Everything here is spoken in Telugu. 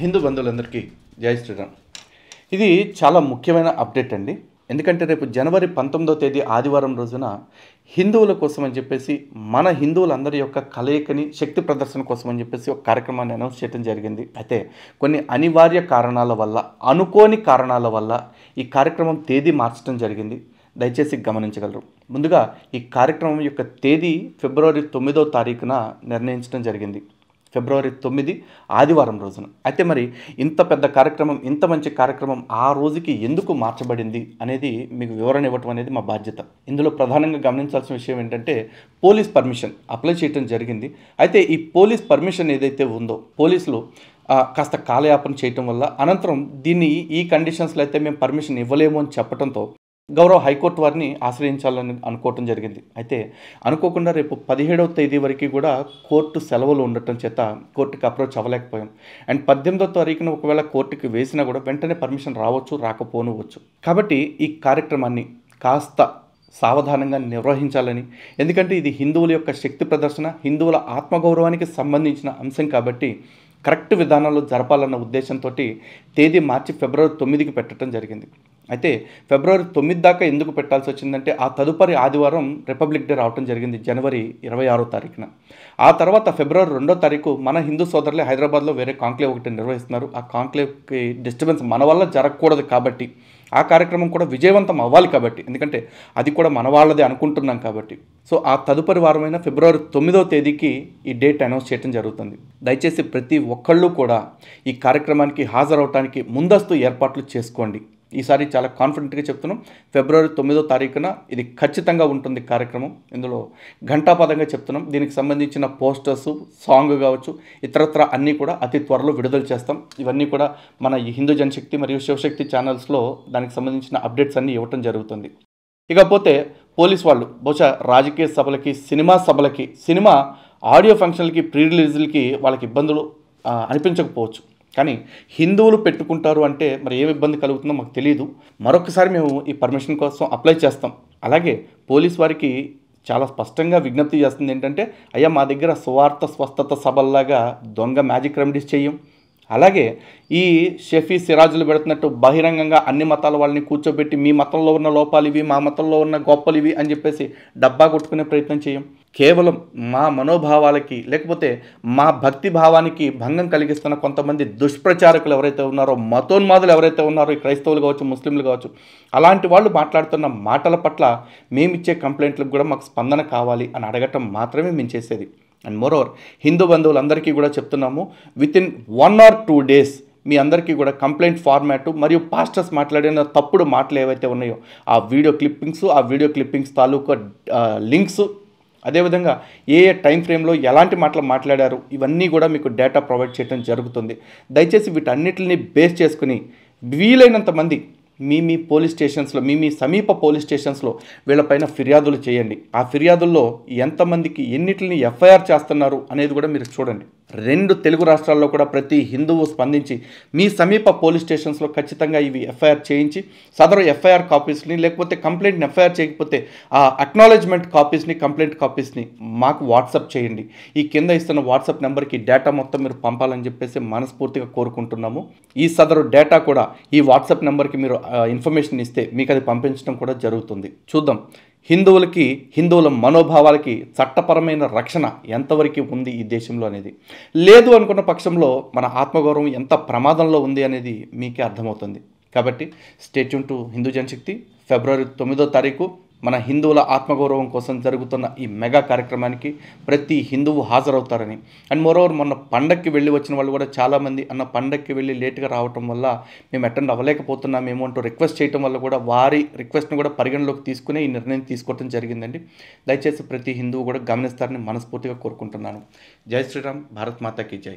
హిందూ బంధువులందరికీ జై శ్రీరామ్. ఇది చాలా ముఖ్యమైన అప్డేట్ అండి. ఎందుకంటే రేపు జనవరి 19వ తేదీ ఆదివారం రోజున హిందువుల కోసం అని చెప్పేసి మన హిందువులందరి యొక్క కలయికని శక్తి ప్రదర్శన కోసం అని చెప్పేసి ఒక కార్యక్రమాన్ని అనౌన్స్ చేయడం జరిగింది. అయితే కొన్ని అనివార్య కారణాల వల్ల, అనుకోని కారణాల వల్ల ఈ కార్యక్రమం తేదీ మార్చడం జరిగింది. దయచేసి గమనించగలరు. ముందుగా ఈ కార్యక్రమం యొక్క తేదీ ఫిబ్రవరి 9వ తారీఖున నిర్ణయించడం జరిగింది. ఫిబ్రవరి 9 ఆదివారం రోజున. అయితే మరి ఇంత పెద్ద కార్యక్రమం, ఇంత మంచి కార్యక్రమం ఆ రోజుకి ఎందుకు మార్చబడింది అనేది మీకు వివరణ ఇవ్వటం అనేది మా బాధ్యత. ఇందులో ప్రధానంగా గమనించాల్సిన విషయం ఏంటంటే పోలీస్ పర్మిషన్ అప్లై చేయడం జరిగింది. అయితే ఈ పోలీస్ పర్మిషన్ ఏదైతే ఉందో పోలీసులు కాస్త కాలయాపన చేయటం వల్ల అనంతరం దీన్ని ఈ కండిషన్స్లో అయితే మేము పర్మిషన్ ఇవ్వలేము అని చెప్పడంతో గౌరవ హైకోర్టు వారిని ఆశ్రయించాలని అనుకోవటం జరిగింది. అయితే అనుకోకుండా రేపు 17వ తేదీ వరకు కూడా కోర్టు సెలవులు ఉండటం చేత కోర్టుకి అప్రోచ్ అవ్వలేకపోయాం. అండ్ 18వ తారీఖున ఒకవేళ కోర్టుకి వేసినా కూడా వెంటనే పర్మిషన్ రావచ్చు, రాకపోనవచ్చు. కాబట్టి ఈ కార్యక్రమాన్ని కాస్త సావధానంగా నిర్వహించాలని, ఎందుకంటే ఇది హిందువుల యొక్క శక్తి ప్రదర్శన, హిందువుల ఆత్మగౌరవానికి సంబంధించిన అంశం కాబట్టి కరెక్ట్ విధానంలో జరపాలన్న ఉద్దేశంతో తేదీ మార్చి ఫిబ్రవరి 9కి పెట్టడం జరిగింది. అయితే ఫిబ్రవరి 9 దాకా ఎందుకు పెట్టాల్సి వచ్చిందంటే ఆ తదుపరి ఆదివారం రిపబ్లిక్ డే రావడం జరిగింది జనవరి 26వ తారీఖున. ఆ తర్వాత ఫిబ్రవరి 2వ తారీఖు మన హిందూ సోదరులే హైదరాబాద్లో వేరే కాంక్లేవ్ ఒకటి నిర్వహిస్తున్నారు. ఆ కాంక్లేవ్కి డిస్టర్బెన్స్ మన వల్ల జరగకూడదు కాబట్టి, ఆ కార్యక్రమం కూడా విజయవంతం అవ్వాలి కాబట్టి, ఎందుకంటే అది కూడా మన వాళ్ళదే అనుకుంటున్నాం కాబట్టి, సో ఆ తదుపరి వారమైన ఫిబ్రవరి 9వ తేదీకి ఈ డేట్ అనౌన్స్ చేయడం జరుగుతుంది. దయచేసి ప్రతి ఒక్కళ్ళు కూడా ఈ కార్యక్రమానికి హాజరవటానికి ముందస్తు ఏర్పాట్లు చేసుకోండి. ఈసారి చాలా కాన్ఫిడెంట్గా చెప్తున్నాం. ఫిబ్రవరి 9వ తారీఖున ఇది ఖచ్చితంగా ఉంటుంది కార్యక్రమం. ఇందులో ఘంటాపదంగా చెప్తున్నాం. దీనికి సంబంధించిన పోస్టర్స్, సాంగ్ కావచ్చు, ఇతరత్ర అన్నీ కూడా అతి త్వరలో విడుదల చేస్తాం. ఇవన్నీ కూడా మన ఈ హిందూ జనశక్తి మరియు శివశక్తి ఛానల్స్లో దానికి సంబంధించిన అప్డేట్స్ అన్నీ ఇవ్వటం జరుగుతుంది. ఇకపోతే పోలీస్ వాళ్ళు బహుశా రాజకీయ సభలకి, సినిమా సభలకి, సినిమా ఆడియో ఫంక్షన్లకి, ప్రీ రిలీజులకి వాళ్ళకి ఇబ్బందులు అనిపించకపోవచ్చు. కానీ హిందువులు పెట్టుకుంటారు అంటే మరి ఏమి ఇబ్బంది కలుగుతుందో మాకు తెలియదు. మరొకసారి మేము ఈ పర్మిషన్ కోసం అప్లై చేస్తాం. అలాగే పోలీస్ వారికి చాలా స్పష్టంగా విజ్ఞప్తి చేస్తుంది ఏంటంటే, అయ్యా మా దగ్గర స్వార్థ స్వస్థత సభల్లాగా దొంగ మ్యాజిక్ రెమెడీస్ చేయం. అలాగే ఈ షఫీ సిరాజులు పెడుతున్నట్టు బహిరంగంగా అన్ని మతాల వాళ్ళని కూర్చోబెట్టి మీ మతంలో ఉన్న లోపాలు ఇవి, మా మతంలో ఉన్న గొప్పలు ఇవి అని చెప్పేసి డబ్బా కొట్టుకునే ప్రయత్నం చేయం. కేవలం మా మనోభావాలకి లేకపోతే మా భక్తి భావానికి భంగం కలిగిస్తున్న కొంతమంది దుష్ప్రచారకులు ఎవరైతే ఉన్నారో, మతోన్మాదులు ఎవరైతే ఉన్నారో, ఈ క్రైస్తవులు కావచ్చు, ముస్లింలు కావచ్చు, అలాంటి వాళ్ళు మాట్లాడుతున్న మాటల పట్ల మేమిచ్చే కంప్లైంట్లకు కూడా మాకు స్పందన కావాలి అని అడగటం మాత్రమే మేము చేసేది. అండ్ మోరోవర్ హిందూ బంధువులందరికీ కూడా చెప్తున్నాము, వితిన్ 1 or 2 days మీ అందరికీ కూడా కంప్లైంట్ ఫార్మాటు మరియు పాస్టర్స్ మాట్లాడిన తప్పుడు మాటలు ఏవైతే ఉన్నాయో ఆ వీడియో క్లిప్పింగ్స్ తాలూకా లింక్స్, అదేవిధంగా ఏ టైం ఫ్రేమ్లో ఎలాంటి మాటలు మాట్లాడారు ఇవన్నీ కూడా మీకు డేటా ప్రొవైడ్ చేయడం జరుగుతుంది. దయచేసి వీటన్నిటిని బేస్ చేసుకుని వీలైనంత మంది మీ పోలీస్ స్టేషన్స్లో, మీ సమీప పోలీస్ స్టేషన్స్లో వీళ్ళపైన ఫిర్యాదులు చేయండి. ఆ ఫిర్యాదుల్లో ఎంతమందికి ఎన్నిటిని ఎఫ్ఐఆర్ చేస్తున్నారు అనేది కూడా మీరు చూడండి. 2 తెలుగు రాష్ట్రాల్లో కూడా ప్రతి హిందువు స్పందించి మీ సమీప పోలీస్ స్టేషన్స్లో ఖచ్చితంగా ఇవి ఎఫ్ఐఆర్ చేయించి సదరు ఎఫ్ఐఆర్ కాపీస్ని, లేకపోతే కంప్లైంట్ని ఎఫ్ఐఆర్ చేయకపోతే ఆ అక్నాలెడ్జ్మెంట్ కాపీస్ని, కంప్లైంట్ కాపీస్ని మాకు వాట్సాప్ చేయండి. ఈ కింద ఇస్తున్న వాట్సాప్ నెంబర్కి డేటా మొత్తం మీరు పంపాలని చెప్పేసి మనస్ఫూర్తిగా కోరుకుంటున్నాము. ఈ సదరు డేటా కూడా ఈ వాట్సాప్ నెంబర్కి మీరు ఇన్ఫర్మేషన్ ఇస్తే మీకు అది పంపించడం కూడా జరుగుతుంది. చూద్దాం హిందువులకి, హిందువుల మనోభావాలకి చట్టపరమైన రక్షణ ఎంతవరకు ఉంది ఈ దేశంలో అనేది. లేదు అనుకున్న పక్షంలో మన ఆత్మగౌరవం ఎంత ప్రమాదంలో ఉంది అనేది మీకే అర్థమవుతుంది. కాబట్టి స్టే ట్యూన్ టు హిందూ జనశక్తి. ఫిబ్రవరి 9వ తారీఖు మన హిందువుల ఆత్మగౌరవం కోసం జరుగుతున్న ఈ మెగా కార్యక్రమానికి ప్రతి హిందువు హాజరవుతారని. అండ్ మోరోవర్ మొన్న పండక్కి వెళ్ళి వచ్చిన వాళ్ళు కూడా చాలామంది అన్న పండక్కి వెళ్ళి లేట్గా రావటం వల్ల మేము అటెండ్ అవ్వలేకపోతున్నామేమో అంటూ రిక్వెస్ట్ చేయడం వల్ల కూడా వారి రిక్వెస్ట్ని కూడా పరిగణలోకి తీసుకుని ఈ నిర్ణయం తీసుకోవడం జరిగిందండి. దయచేసి ప్రతి హిందువు కూడా గమనిస్తారని మనస్ఫూర్తిగా కోరుకుంటున్నాను. జై శ్రీరామ్. భారత్ మాతాకి జై.